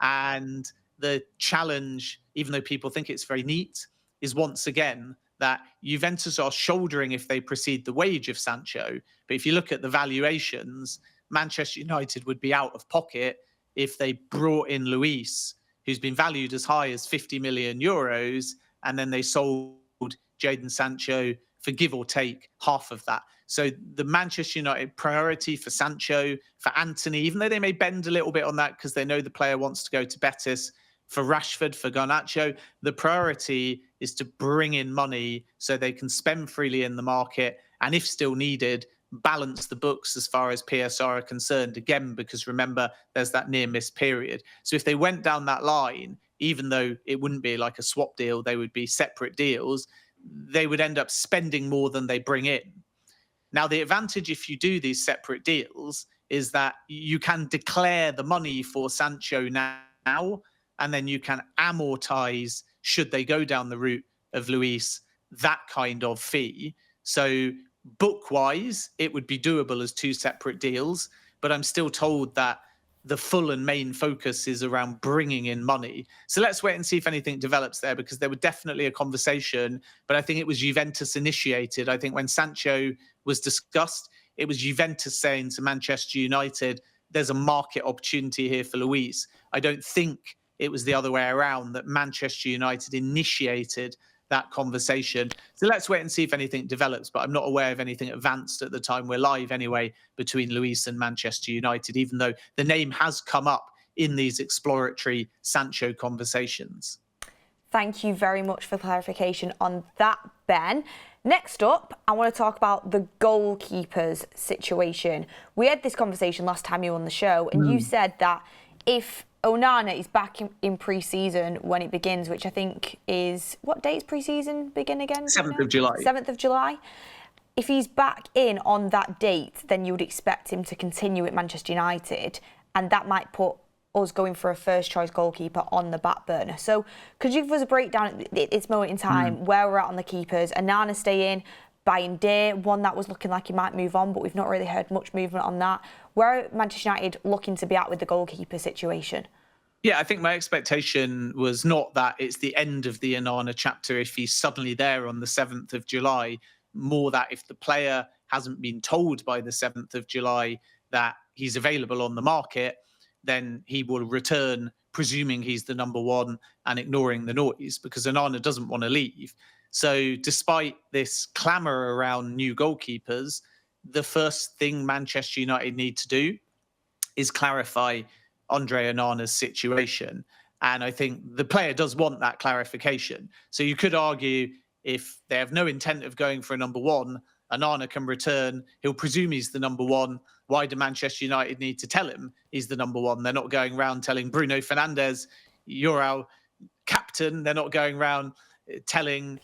And the challenge, even though people think it's very neat, is once again that Juventus are shouldering if they proceed the wage of Sancho. But if you look at the valuations, Manchester United would be out of pocket if they brought in Luiz who's been valued as high as 50 million euros, and then they sold Jadon Sancho for give or take half of that. So the Manchester United priority for Sancho, for Antony, even though they may bend a little bit on that because they know the player wants to go to Betis, for Rashford, for Garnacho, the priority is to bring in money so they can spend freely in the market, and if still needed, balance the books as far as PSR are concerned, again, because remember, there's that near miss period. So if they went down that line, even though it wouldn't be like a swap deal, they would be separate deals, they would end up spending more than they bring in. Now, the advantage if you do these separate deals is that you can declare the money for Sancho now, and then you can amortize, should they go down the route of Luiz, that kind of fee. So book-wise, it would be doable as two separate deals, but I'm still told that the full and main focus is around bringing in money. So let's wait and see if anything develops there, because there was definitely a conversation, but I think it was Juventus initiated. I think when Sancho was discussed, it was Juventus saying to Manchester United, there's a market opportunity here for Luiz. I don't think it was the other way around, that Manchester United initiated that conversation. So let's wait and see if anything develops, but I'm not aware of anything advanced at the time we're live anyway between Luiz and Manchester United, even though the name has come up in these exploratory Sancho conversations. Thank you very much for clarification on that, Ben. Next up, I want to talk about the goalkeepers situation. We had this conversation last time you were on the show, and you said that if Onana is back in pre-season when it begins, which I think is, what dates pre-season begin again? 7th of July. 7th of July. If he's back in on that date, then you would expect him to continue at Manchester United, and that might put us going for a first-choice goalkeeper on the back burner. So could you give us a breakdown at this moment in time where we're at on the keepers? Onana staying, Bayern, one that was looking like he might move on, but we've not really heard much movement on that. Where are Manchester United looking to be at with the goalkeeper situation? Yeah, I think my expectation was not that it's the end of the Onana chapter if he's suddenly there on the 7th of July, more that if the player hasn't been told by the 7th of July that he's available on the market, then he will return, presuming he's the number one and ignoring the noise, because Onana doesn't want to leave. So despite this clamour around new goalkeepers, the first thing Manchester United need to do is clarify Andre Onana's situation. And I think the player does want that clarification. So you could argue if they have no intent of going for a number one, Onana can return. He'll presume he's the number one. Why do Manchester United need to tell him he's the number one? They're not going around telling Bruno Fernandes, you're our captain. They're not going around telling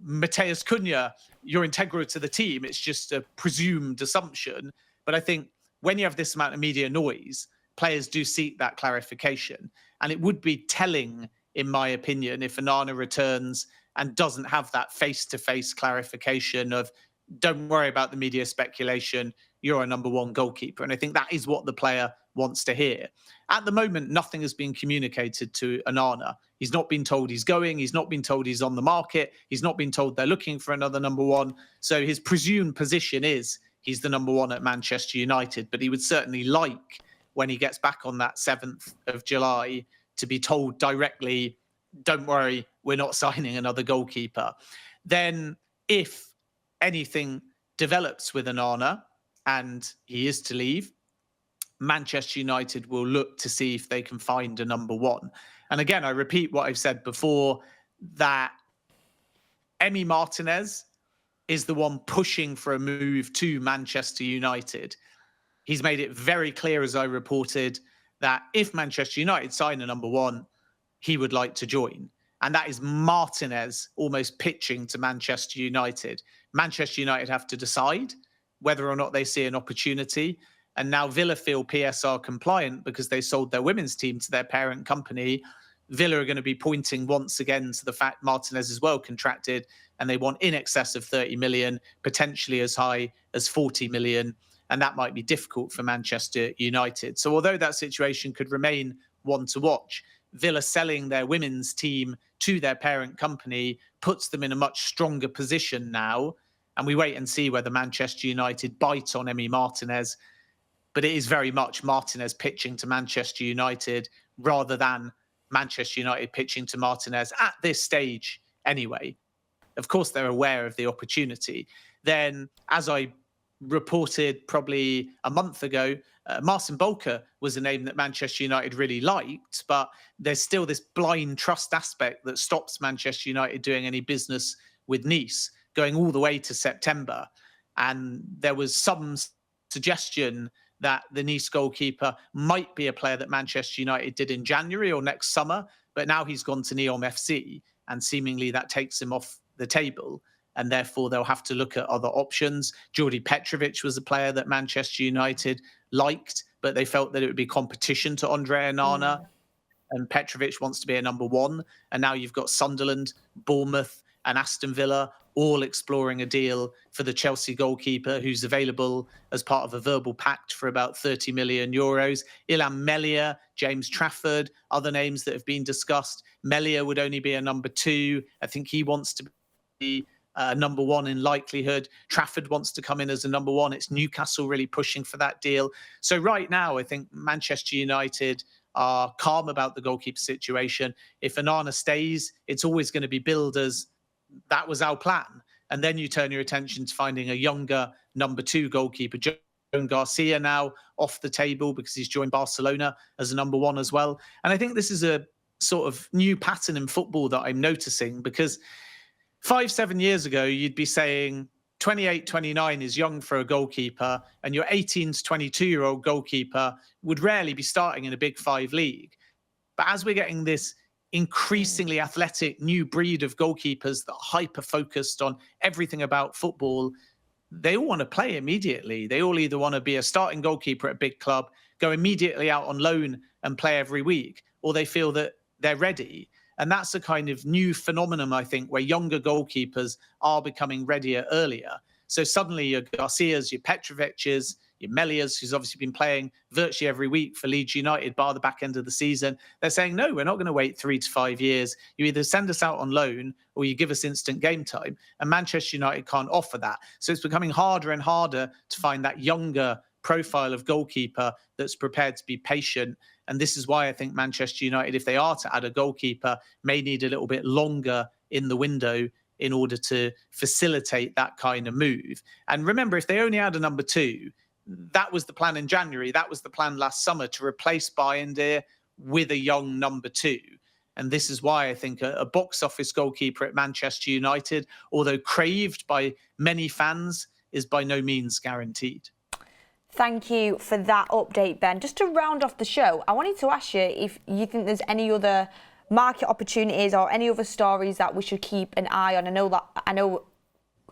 Mateus Cunha, you're integral to the team. It's just a presumed assumption. But I think when you have this amount of media noise, players do seek that clarification. And it would be telling, in my opinion, if Onana returns and doesn't have that face-to-face clarification of, don't worry about the media speculation, you're a number one goalkeeper. And I think that is what the player wants to hear. At the moment, nothing has been communicated to Onana. He's not been told he's going. He's not been told he's on the market. He's not been told they're looking for another number one. So his presumed position is he's the number one at Manchester United. But he would certainly like, when he gets back on that 7th of July, to be told directly, don't worry, we're not signing another goalkeeper. Then if anything develops with Onana and he is to leave, Manchester United will look to see if they can find a number one. And again, I repeat what I've said before, that Emi Martinez is the one pushing for a move to Manchester United. He's made it very clear, as I reported, that if Manchester United sign a number one, he would like to join. And that is Martinez almost pitching to Manchester United. Manchester United have to decide whether or not they see an opportunity. And now Villa feel PSR compliant because they sold their women's team to their parent company. Villa are going to be pointing once again to the fact Martinez is well contracted and they want in excess of 30 million, potentially as high as 40 million. And that might be difficult for Manchester United. So although that situation could remain one to watch, Villa selling their women's team to their parent company puts them in a much stronger position now. And we wait and see whether Manchester United bite on Emi Martinez. but it is very much Martinez pitching to Manchester United rather than Manchester United pitching to Martinez at this stage anyway. Of course, they're aware of the opportunity. Then, as I reported probably a month ago, Marcin Bolka was a name that Manchester United really liked, but there's still this blind trust aspect that stops Manchester United doing any business with Nice going all the way to September. And there was some suggestion that the Nice goalkeeper might be a player that Manchester United did in January or next summer, but now he's gone to Neom FC, and seemingly that takes him off the table. And therefore, they'll have to look at other options. Jordi Petrovic was a player that Manchester United liked, but they felt that it would be competition to Andre Onana. And Petrovic wants to be a number one. And now you've got Sunderland, Bournemouth, and Aston Villa all exploring a deal for the Chelsea goalkeeper, who's available as part of a verbal pact for about 30 million euros. Ilham Melia, James Trafford, other names that have been discussed. Melia would only be a number two. I think he wants to be number one in likelihood. Trafford wants to come in as a number one. It's Newcastle really pushing for that deal. So right now, I think Manchester United are calm about the goalkeeper situation. If Onana stays, it's always going to be billed as that was our plan. And then you turn your attention to finding a younger number two goalkeeper. Jhon Garcia now off the table because he's joined Barcelona as a number one as well. And I think this is a sort of new pattern in football that I'm noticing, because 5-7 years ago, you'd be saying 28, 29 is young for a goalkeeper, and your 18 to 22-year-old goalkeeper would rarely be starting in a Big Five league. But as we're getting this increasingly athletic new breed of goalkeepers that are hyper-focused on everything about football, they all want to play immediately. They all either want to be a starting goalkeeper at a big club, go immediately out on loan and play every week, or they feel that they're ready. And that's a kind of new phenomenon, I think, where younger goalkeepers are becoming readier earlier. So suddenly your Garcias, your Petrovic's, your Melias, who's obviously been playing virtually every week for Leeds United bar the back end of the season, they're saying, no, we're not going to wait 3 to 5 years. You either send us out on loan or you give us instant game time. And Manchester United can't offer that. So it's becoming harder and harder to find that younger profile of goalkeeper that's prepared to be patient. And this is why I think Manchester United, if they are to add a goalkeeper, may need a little bit longer in the window in order to facilitate that kind of move. And remember, if they only add a number two, that was the plan in January. That was the plan last summer, to replace Bayern with a young number two. And this is why I think a box office goalkeeper at Manchester United, although craved by many fans, is by no means guaranteed. Thank you for that update, Ben. Just to round off the show, I wanted to ask you if you think there's any other market opportunities or any other stories that we should keep an eye on. I know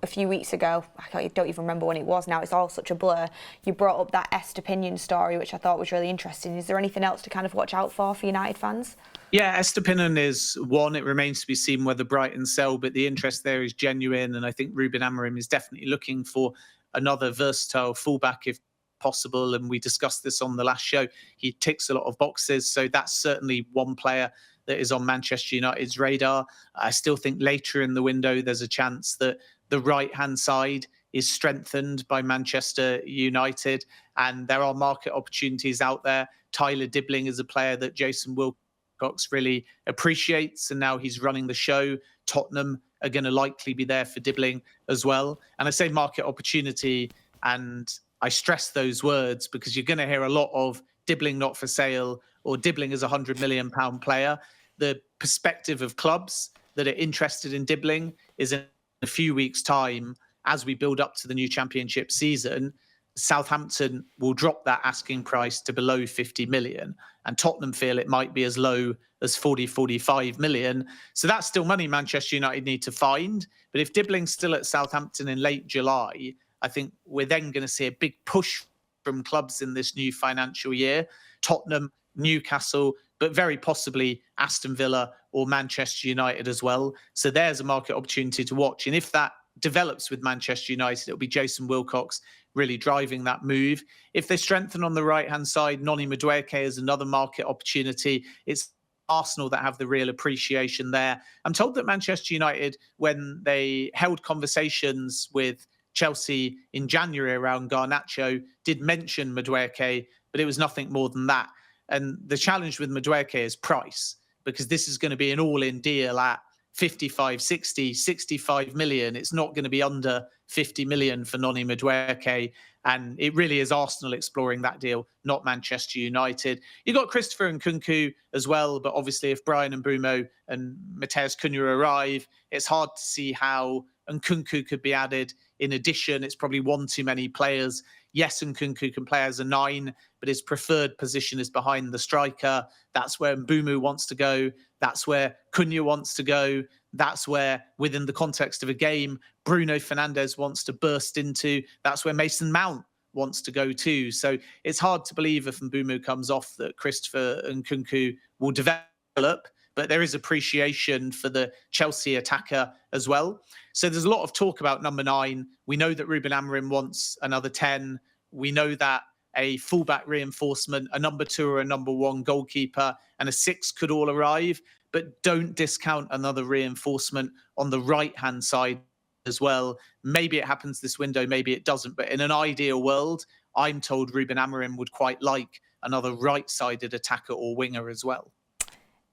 a few weeks ago, I don't even remember when it was now, it's all such a blur, you brought up that Estepinian story, which I thought was really interesting. Is there anything else to kind of watch out for United fans? Yeah, Estepinian is one. It remains to be seen whether Brighton sell, but the interest there is genuine. And I think Ruben Amorim is definitely looking for another versatile fullback if possible. And we discussed this on the last show. He ticks a lot of boxes. So that's certainly one player that is on Manchester United's radar. I still think later in the window, there's a chance that the right-hand side is strengthened by Manchester United, and there are market opportunities out there. Tyler Dibbling is a player that Jason Wilcox really appreciates, and now he's running the show. Tottenham are going to likely be there for Dibbling as well. And I say market opportunity, and I stress those words because you're going to hear a lot of Dibbling not for sale or Dibbling as a £100 million player. The perspective of clubs that are interested in Dibbling is in a few weeks' time, as we build up to the new championship season, Southampton will drop that asking price to below 50 million. And Tottenham feel it might be as low as 40, 45 million. So that's still money Manchester United need to find. But if Dibbling's still at Southampton in late July, I think we're then going to see a big push from clubs in this new financial year. Tottenham, Newcastle, but very possibly Aston Villa or Manchester United as well. So there's a market opportunity to watch. And if that develops with Manchester United, it'll be Jason Wilcox really driving that move. If they strengthen on the right-hand side, Noni Madueke is another market opportunity. It's Arsenal that have the real appreciation there. I'm told that Manchester United, when they held conversations with Chelsea in January around Garnacho did mention Madueke, but it was nothing more than that. And the challenge with Madueke is price, because this is going to be an all-in deal at 55, 60, 65 million. It's not going to be under 50 million for Noni Madueke. And it really is Arsenal exploring that deal, not Manchester United. You got Christopher Nkunku as well, but obviously if Bryan Mbeumo and Matheus Cunha arrive, it's hard to see how Nkunku could be added in addition. It's probably one too many players. Yes, Nkunku can play as a 9, but his preferred position is behind the striker. That's where Mbeumo wants to go. That's where Cunha wants to go. That's where, within the context of a game, Bruno Fernandes wants to burst into. That's where Mason Mount wants to go too. So it's hard to believe if Mbeumo comes off that Christopher Nkunku will develop, but there is appreciation for the Chelsea attacker as well. So there's a lot of talk about number 9. We know that Ruben Amorim wants another 10. We know that a fullback reinforcement, a number 2 or a number 1 goalkeeper, and a 6 could all arrive. But don't discount another reinforcement on the right-hand side as well. Maybe it happens this window, maybe it doesn't. But in an ideal world, I'm told Ruben Amorim would quite like another right-sided attacker or winger as well.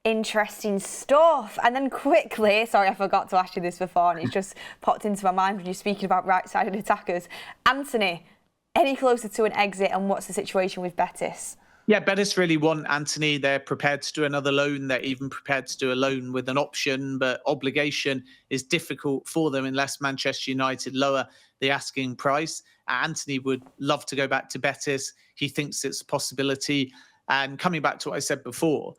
Interesting stuff. And then quickly, sorry, I forgot to ask you this before, and it's just popped into my mind when you're speaking about right-sided attackers. Antony, any closer to an exit, and what's the situation with Betis? Yeah, Betis really want Antony. They're prepared to do another loan. They're even prepared to do a loan with an option, but obligation is difficult for them unless Manchester United lower the asking price. Antony would love to go back to Betis. He thinks it's a possibility. And coming back to what I said before,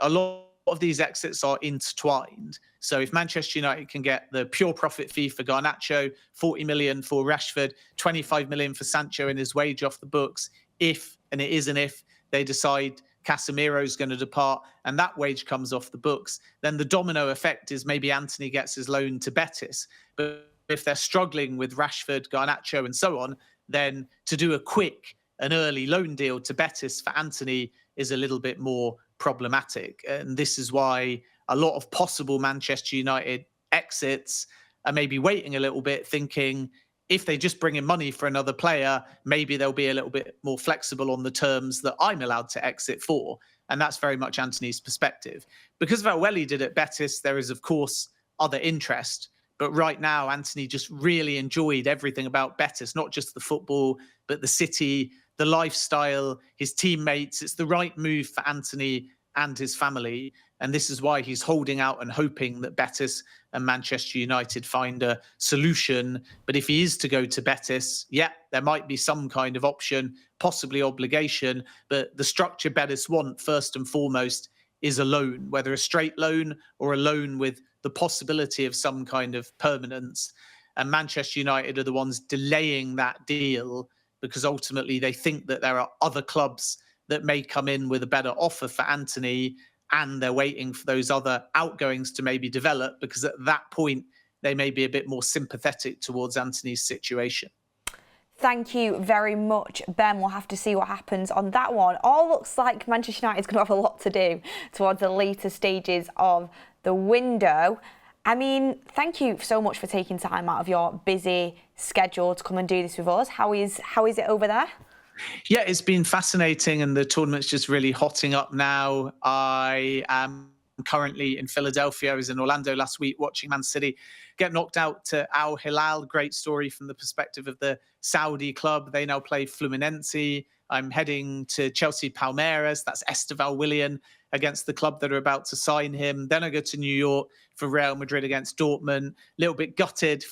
a lot of these exits are intertwined. So if Manchester United can get the pure profit fee for Garnacho, 40 million for Rashford, 25 million for Sancho and his wage off the books, if, and it is an if, they decide Casemiro's going to depart and that wage comes off the books, then the domino effect is maybe Antony gets his loan to Betis. But if they're struggling with Rashford, Garnacho and so on, then to do a quick and early loan deal to Betis for Antony is a little bit more problematic. And this is why a lot of possible Manchester United exits are maybe waiting a little bit, thinking if they just bring in money for another player, maybe they'll be a little bit more flexible on the terms that I'm allowed to exit for. And that's very much Antony's perspective. Because of how well he did at Betis, there is, of course, other interest. But right now, Antony just really enjoyed everything about Betis, not just the football, but the city, the lifestyle, his teammates. It's the right move for Antony and his family. And this is why he's holding out and hoping that Betis and Manchester United find a solution. But if he is to go to Betis, yeah, there might be some kind of option, possibly obligation. But the structure Betis want, first and foremost, is a loan, whether a straight loan or a loan with the possibility of some kind of permanence. And Manchester United are the ones delaying that deal because ultimately they think that there are other clubs that may come in with a better offer for Antony, and they're waiting for those other outgoings to maybe develop, because at that point they may be a bit more sympathetic towards Antony's situation. Thank you very much, Ben. We'll have to see what happens on that one. All looks like Manchester United is going to have a lot to do towards the later stages of the window. I mean, thank you so much for taking time out of your busy schedule to come and do this with us. How is it over there? Yeah, it's been fascinating, and the tournament's just really hotting up now. I am currently in Philadelphia. I was in Orlando last week watching Man City get knocked out to Al Hilal. Great story from the perspective of the Saudi club. They now play Fluminense. I'm heading to Chelsea Palmeiras. That's Esteval Willian against the club that are about to sign him. Then I go to New York for Real Madrid against Dortmund. A little bit gutted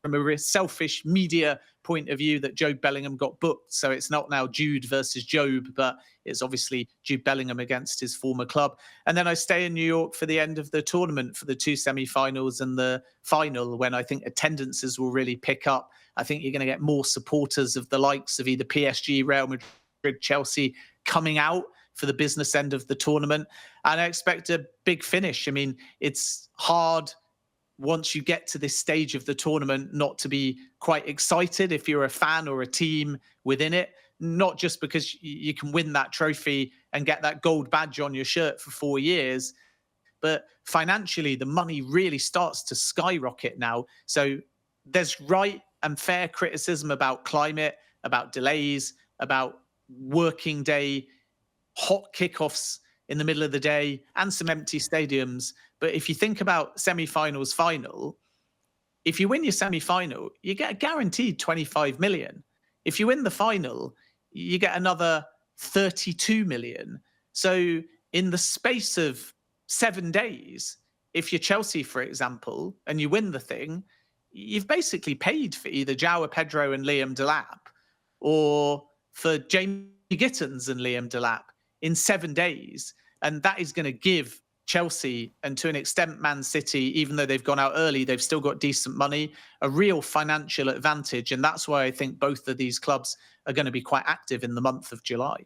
from a selfish media point of view that Jobe Bellingham got booked. So it's not now Jude versus Jobe, but it's obviously Jude Bellingham against his former club. And then I stay in New York for the end of the tournament for the 2 semi-finals and the final, when I think attendances will really pick up. I think you're going to get more supporters of the likes of either PSG, Real Madrid, Chelsea coming out for the business end of the tournament. And I expect a big finish. I mean, it's hard once you get to this stage of the tournament not to be quite excited if you're a fan or a team within it, not just because you can win that trophy and get that gold badge on your shirt for 4 years, but financially the money really starts to skyrocket now. So there's right fair criticism about climate, about delays, about working day, hot kickoffs in the middle of the day, and some empty stadiums. But if you think about semi-finals, final, if you win your semi-final, you get a guaranteed 25 million. If you win the final, you get another 32 million. So in the space of 7 days, if you're Chelsea, for example, and you win the thing, you've basically paid for either João Pedro and Liam Delap, or for Jamie Gittins and Liam Delap in 7 days. And that is going to give Chelsea, and to an extent Man City, even though they've gone out early, they've still got decent money, a real financial advantage. And that's why I think both of these clubs are going to be quite active in the month of July.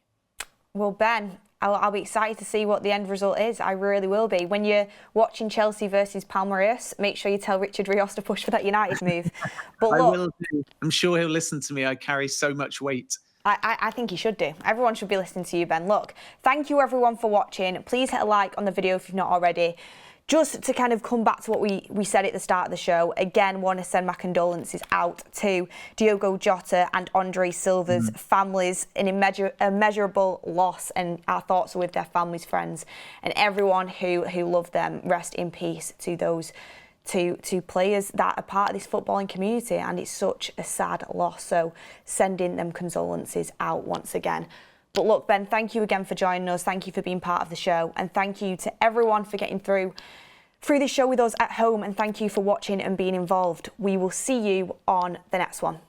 Well, Ben, I'll be excited to see what the end result is. I really will be. When you're watching Chelsea versus Palmeiras, make sure you tell Richard Rios to push for that United move. But look, I will do. I'm sure he'll listen to me. I carry so much weight. I think he should do. Everyone should be listening to you, Ben. Look, thank you everyone for watching. Please hit a like on the video if you've not already. Just to kind of come back to what we said at the start of the show, again, want to send my condolences out to Diogo Jota and Andre Silva's families, an immeasurable loss, and our thoughts are with their families, friends, and everyone who loved them. Rest in peace to those two players that are part of this footballing community, and it's such a sad loss. So sending them condolences out once again. But look, Ben, thank you again for joining us. Thank you for being part of the show. And thank you to everyone for getting through this show with us at home. And thank you for watching and being involved. We will see you on the next one.